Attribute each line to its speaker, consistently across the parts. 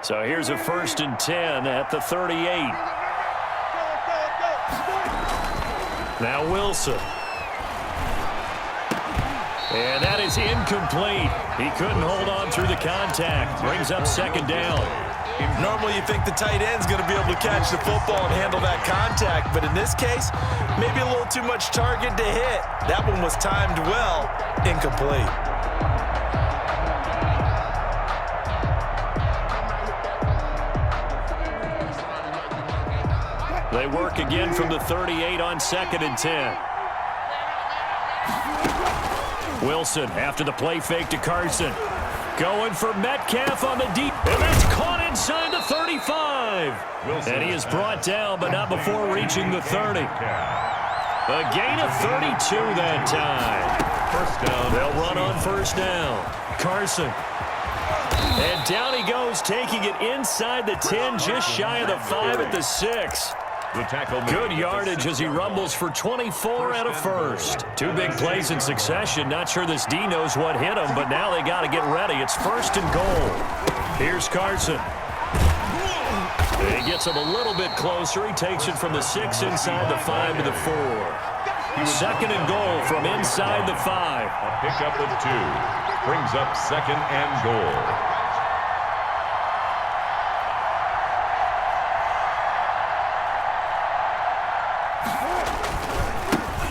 Speaker 1: So here's a 1st and 10 at the 38. Now Wilson. And that is incomplete. He couldn't hold on through the contact. Brings up 2nd down.
Speaker 2: Normally you think the tight end's going to be able to catch the football and handle that contact, but in this case, maybe a little too much target to hit. That one was timed well, incomplete.
Speaker 1: They work again from the 38 on 2nd and 10. Wilson after the play fake to Carson. Going for Metcalf on the deep. And that's caught inside the 35. And he is brought down, but not before reaching the 30. A gain of 32 that time.
Speaker 3: First down.
Speaker 1: They'll run on 1st down. Carson. And down he goes, taking it inside the 10, just shy of the 5 at the 6.
Speaker 3: The tackle.
Speaker 1: Good yardage as he rumbles for 24 and a 1st. 2 big plays in succession. Not sure this D knows what hit him, but now they got to get ready. It's 1st and goal. Here's Carson. He gets him a little bit closer. He takes it from the 6 inside the 5 to the 4. 2nd and goal from inside the 5.
Speaker 3: A pickup of 2. Brings up 2nd and goal.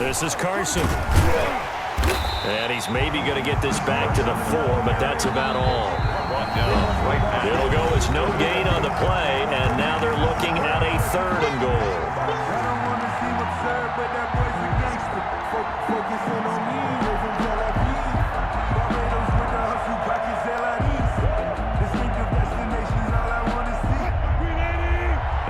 Speaker 1: This is Carson. And he's maybe going to get this back to the 4, but that's about all. It'll go as no gain on the play, and now they're looking at a 3rd and goal.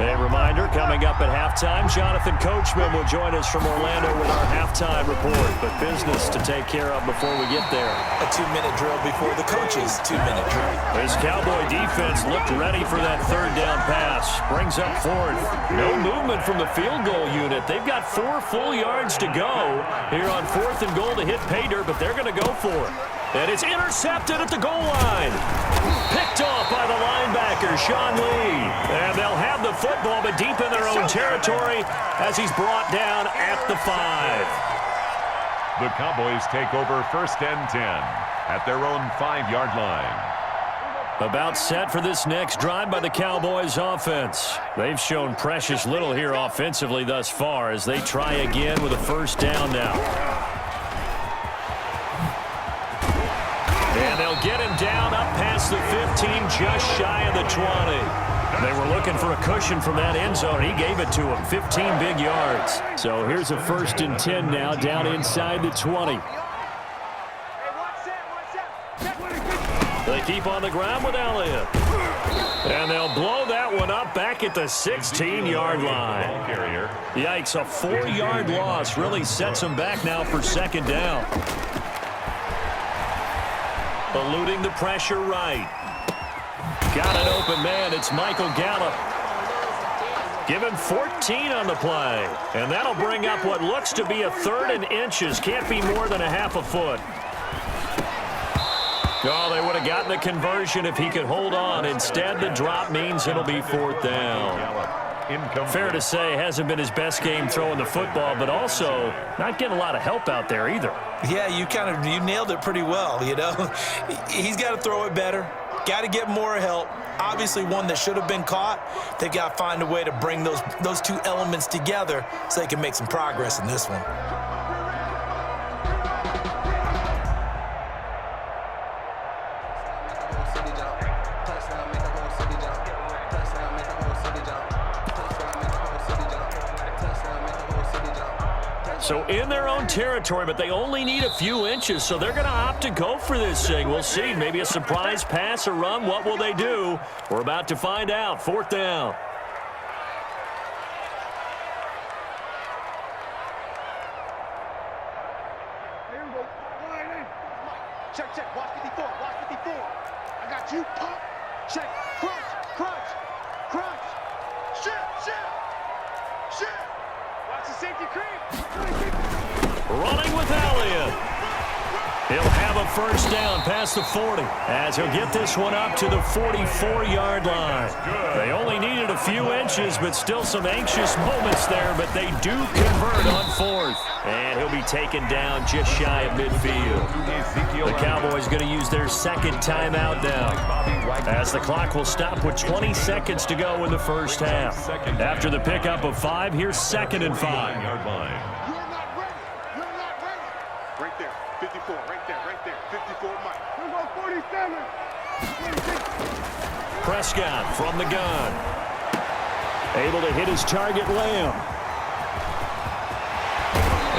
Speaker 1: A reminder, coming up at halftime, Jonathan Coachman will join us from Orlando with our halftime report. But business to take care of before we get there.
Speaker 2: A 2-minute drill before the coach's 2-minute drill.
Speaker 1: His Cowboy defense looked ready for that 3rd down pass. Brings up 4th. No movement from the field goal unit. They've got 4 full yards to go here on 4th and goal to hit pay dirt, but they're going to go for it. And it's intercepted at the goal line. Picked off by the linebacker, Sean Lee. And they'll have the football, but deep in their own territory as he's brought down at the 5.
Speaker 3: The Cowboys take over 1st and 10 at their own 5-yard line.
Speaker 1: About set for this next drive by the Cowboys offense. They've shown precious little here offensively thus far as they try again with a 1st down now. And they'll get him down up past the 15, just shy of the 20. They were looking for a cushion from that end zone. He gave it to him, 15 big yards. So here's a 1st and 10 now, down inside the 20. They keep on the ground with Elliott. And they'll blow that one up back at the 16-yard line. Yikes, a 4-yard loss really sets them back now for 2nd down. Eluding the pressure right. Got an open man. It's Michael Gallup. Give him 14 on the play. And that'll bring up what looks to be a 3rd and inches. Can't be more than a half a foot. Oh, they would have gotten the conversion if he could hold on. Instead, the drop means it'll be 4th down. Fair to say, hasn't been his best game throwing the football, but also not getting a lot of help out there either.
Speaker 2: Yeah, you nailed it pretty well, you know. He's got to throw it better. Got to get more help. Obviously one that should have been caught. They've got to find a way to bring those 2 elements together so they can make some progress in this one.
Speaker 1: So in their own territory, but they only need a few inches, so they're going to opt to go for this thing. We'll see. Maybe a surprise pass, a run. What will they do? We're about to find out. 4th down.
Speaker 4: Check, check. Watch 54. Watch 54. I got you. Pump. Check. Crunch. Shit. Watch the safety creep.
Speaker 1: Running with Elliott. He'll have a first down past the 40 as he'll get this one up to the 44-yard line. They only needed a few inches, but still some anxious moments there, but they do convert on 4th. And he'll be taken down just shy of midfield. The Cowboys going to use their second timeout now, as the clock will stop with 20 seconds to go in the first half. After the pickup of 5, here's 2nd and 5.
Speaker 4: You're not ready. You're not ready. Right there. 54. Right there. Right there. 54 Mike. We're going 47.
Speaker 1: Prescott from the gun. Able to hit his target, Lamb.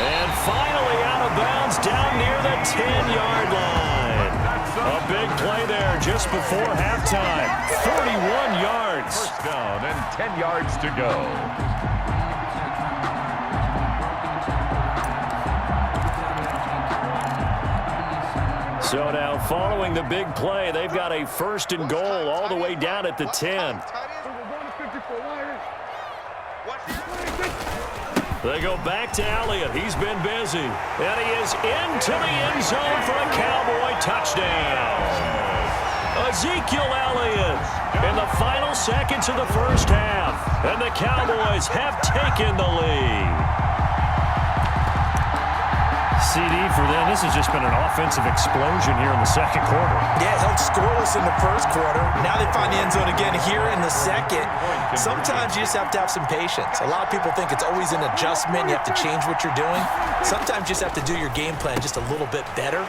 Speaker 1: And finally out of bounds down near the 10-yard line. A big play there just before halftime. 41 yards.
Speaker 3: First down and 10 yards to go.
Speaker 1: So now following the big play, they've got a 1st and goal all the way down at the 10. They go back to Elliott. He's been busy. And he is into the end zone for a Cowboy touchdown. Ezekiel Elliott in the final seconds of the first half. And the Cowboys have taken the lead. CD for them. This has just been an offensive explosion here in the second quarter.
Speaker 2: Yeah, held scoreless in the first quarter. Now they find the end zone again here in the second. Sometimes you just have to have some patience. A lot of people think it's always an adjustment. You have to change what you're doing. Sometimes you just have to do your game plan just a little bit better.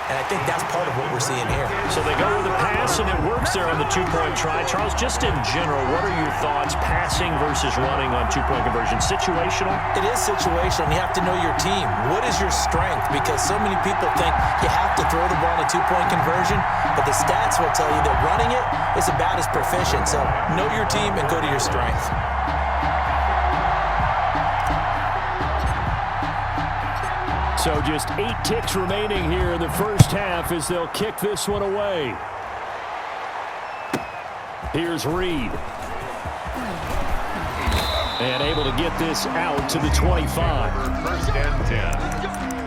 Speaker 2: And I think that's part of what we're seeing here.
Speaker 1: So they go with the pass, and it works there on the two-point try. Charles, just in general, what are your thoughts passing versus running on two-point conversion? Situational?
Speaker 2: It is situational, and you have to know your team. What is your strength? Because so many people think you have to throw the ball in a two-point conversion, but the stats will tell you that running it is about as proficient. So know your team and go to your strength.
Speaker 1: So just 8 ticks remaining here in the first half as they'll kick this one away. Here's Reed. And able to get this out to the 25.
Speaker 3: 1st and 10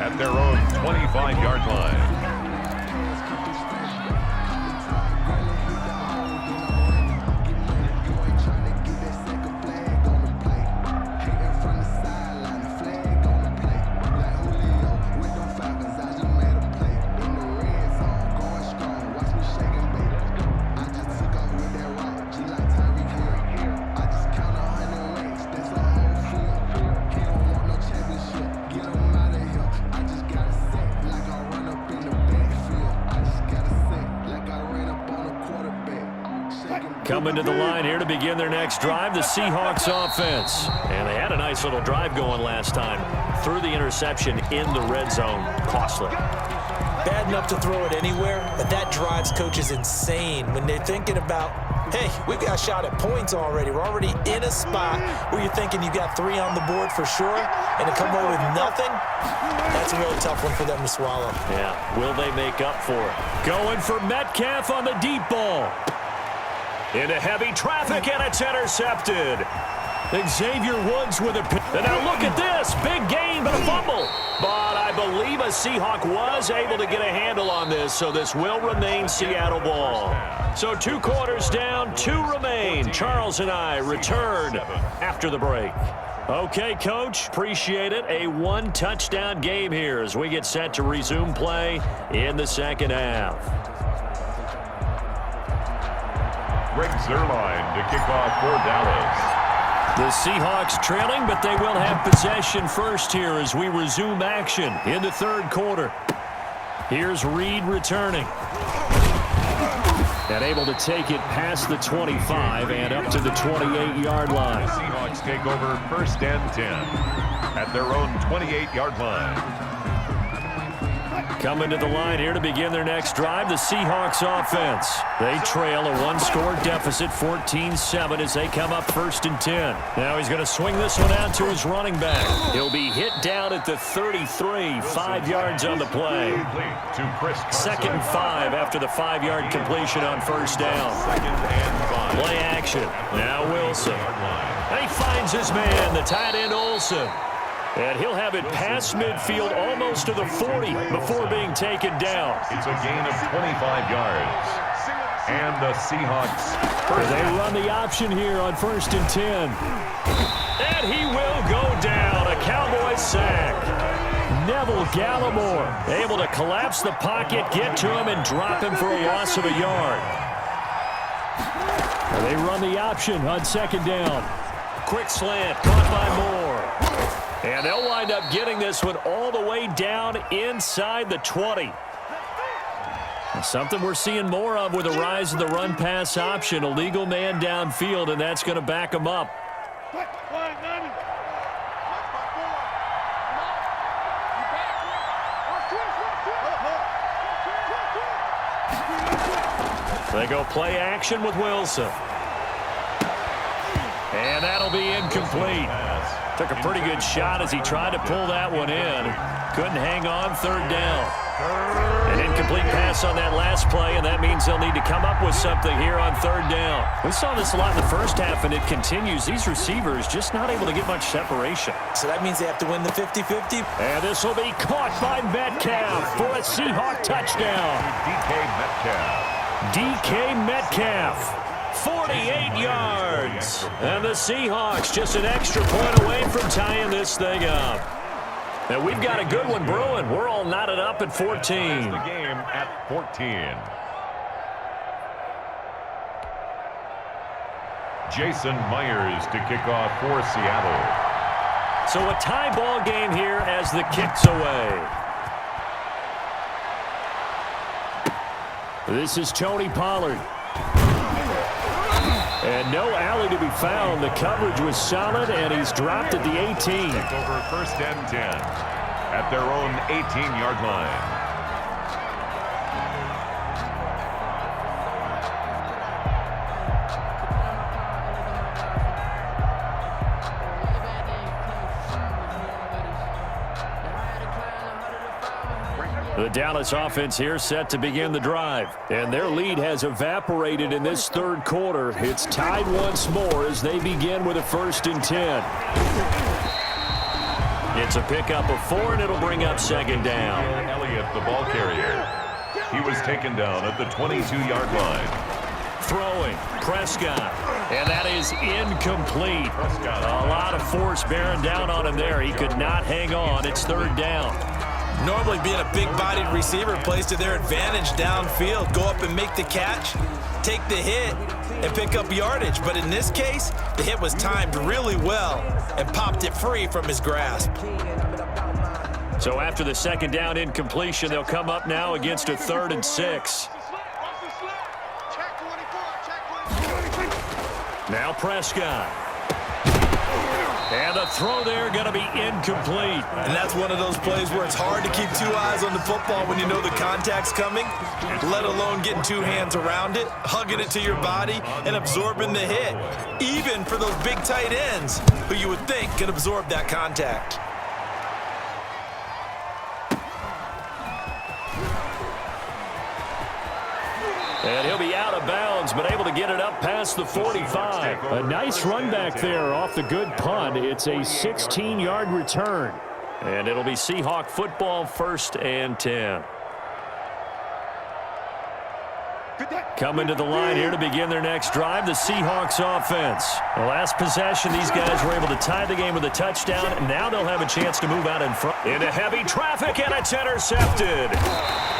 Speaker 3: at their own 25-yard line.
Speaker 1: Coming to the line here to begin their next drive, the Seahawks offense. And they had a nice little drive going last time. Threw the interception in the red zone. Costly.
Speaker 2: Bad enough to throw it anywhere, but that drives coaches insane when they're thinking about, hey, we've got a shot at points already. We're already in a spot where you're thinking you got 3 on the board for sure, and to come away with nothing, that's a really tough one for them to swallow.
Speaker 1: Yeah, will they make up for it? Going for Metcalf on the deep ball. Into heavy traffic, and it's intercepted. Xavier Woods with a pick. And now look at this. Big gain, but a fumble. But I believe a Seahawk was able to get a handle on this, so this will remain Seattle ball. So 2 quarters down, 2 remain. Charles and I return after the break. Okay, Coach, appreciate it. A 1-touchdown game here as we get set to resume play in the second half.
Speaker 3: Greg Zuerlein to kick off for Dallas.
Speaker 1: The Seahawks trailing, but they will have possession first here as we resume action in the third quarter. Here's Reed returning. And able to take it past the 25 and up to the 28-yard line.
Speaker 3: The Seahawks take over 1st and 10 at their own 28-yard line.
Speaker 1: Coming to the line here to begin their next drive, the Seahawks offense. They trail a 1-score deficit, 14-7, as they come up 1st and 10. Now he's going to swing this one out to his running back. He'll be hit down at the 33, 5 yards on the play. 2nd and 5 after the 5-yard completion on 1st down. Play action. Now Wilson. And he finds his man, the tight end Olsen. And he'll have it past midfield almost to the 40 before being taken down.
Speaker 3: It's a gain of 25 yards. And the Seahawks.
Speaker 1: They run the option here on 1st and 10. And he will go down. A Cowboys sack. Neville Gallimore able to collapse the pocket, get to him, and drop him for a loss of a yard. They run the option on 2nd down. Quick slant, caught by Moore. And they'll wind up getting this one all the way down inside the 20. Something we're seeing more of with the rise of the run-pass option. A legal man downfield, and that's going to back him up. They go play action with Wilson. And that'll be incomplete. Took a pretty good shot as he tried to pull that one in. Couldn't hang on, 3rd down. An incomplete pass on that last play, and that means they'll need to come up with something here on 3rd down. We saw this a lot in the first half, and it continues. These receivers just not able to get much separation.
Speaker 2: So that means they have to win the 50-50.
Speaker 1: And this will be caught by Metcalf for a Seahawk touchdown. DK Metcalf. 48 yards. And the Seahawks just an extra point away from tying this thing up. And we've got a good one brewing. We're all knotted up at 14.
Speaker 3: The game at 14. Jason Myers to kick off for Seattle.
Speaker 1: So a tie ball game here as the kick's away. This is Tony Pollard. And no alley to be found. The coverage was solid, and he's dropped at the 18.
Speaker 3: Take over 1st and 10 at their own 18-yard line.
Speaker 1: The Dallas offense here set to begin the drive. And their lead has evaporated in this 3rd quarter. It's tied once more as they begin with a 1st and 10. It's a pickup of 4, and it'll bring up 2nd down.
Speaker 3: Elliott, the ball carrier. He was taken down at the 22-yard line.
Speaker 1: Throwing, Prescott. And that is incomplete. A lot of force bearing down on him there. He could not hang on. It's 3rd down.
Speaker 2: Normally being a big-bodied receiver plays to their advantage downfield. Go up and make the catch, take the hit, and pick up yardage. But in this case, the hit was timed really well and popped it free from his grasp.
Speaker 1: So after the 2nd down incompletion, they'll come up now against a 3rd and 6. Now Prescott. And the throw there going to be incomplete.
Speaker 2: And that's one of those plays where it's hard to keep 2 eyes on the football when you know the contact's coming, let alone getting 2 hands around it, hugging it to your body, and absorbing the hit, even for those big tight ends who you would think can absorb that contact.
Speaker 1: And he'll be out of bounds, but able to get it up past the 45. A nice run back there off the good punt. It's a 16-yard return. And it'll be Seahawk football, 1st and 10. Coming to the line here to begin their next drive, the Seahawks offense. The last possession, these guys were able to tie the game with a touchdown, and now they'll have a chance to move out in front. Into heavy traffic, and it's intercepted.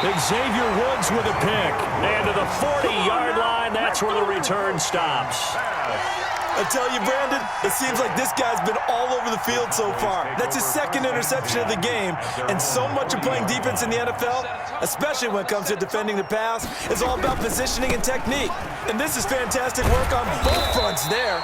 Speaker 1: Xavier Woods with a pick. And to the 40-yard line, that's where the return stops.
Speaker 2: I tell you, Brandon, it seems like this guy's been all over the field so far. That's his 2nd interception of the game, and so much of playing defense in the NFL, especially when it comes to defending the pass, is all about positioning and technique. And this is fantastic work on both fronts there.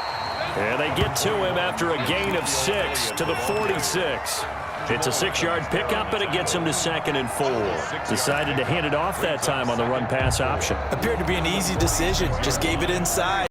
Speaker 1: And they get to him after a gain of 6 to the 46. It's a 6-yard pickup, but it gets him to 2nd and 4. Decided to hand it off that time on the run-pass option.
Speaker 2: Appeared to be an easy decision. Just gave it inside.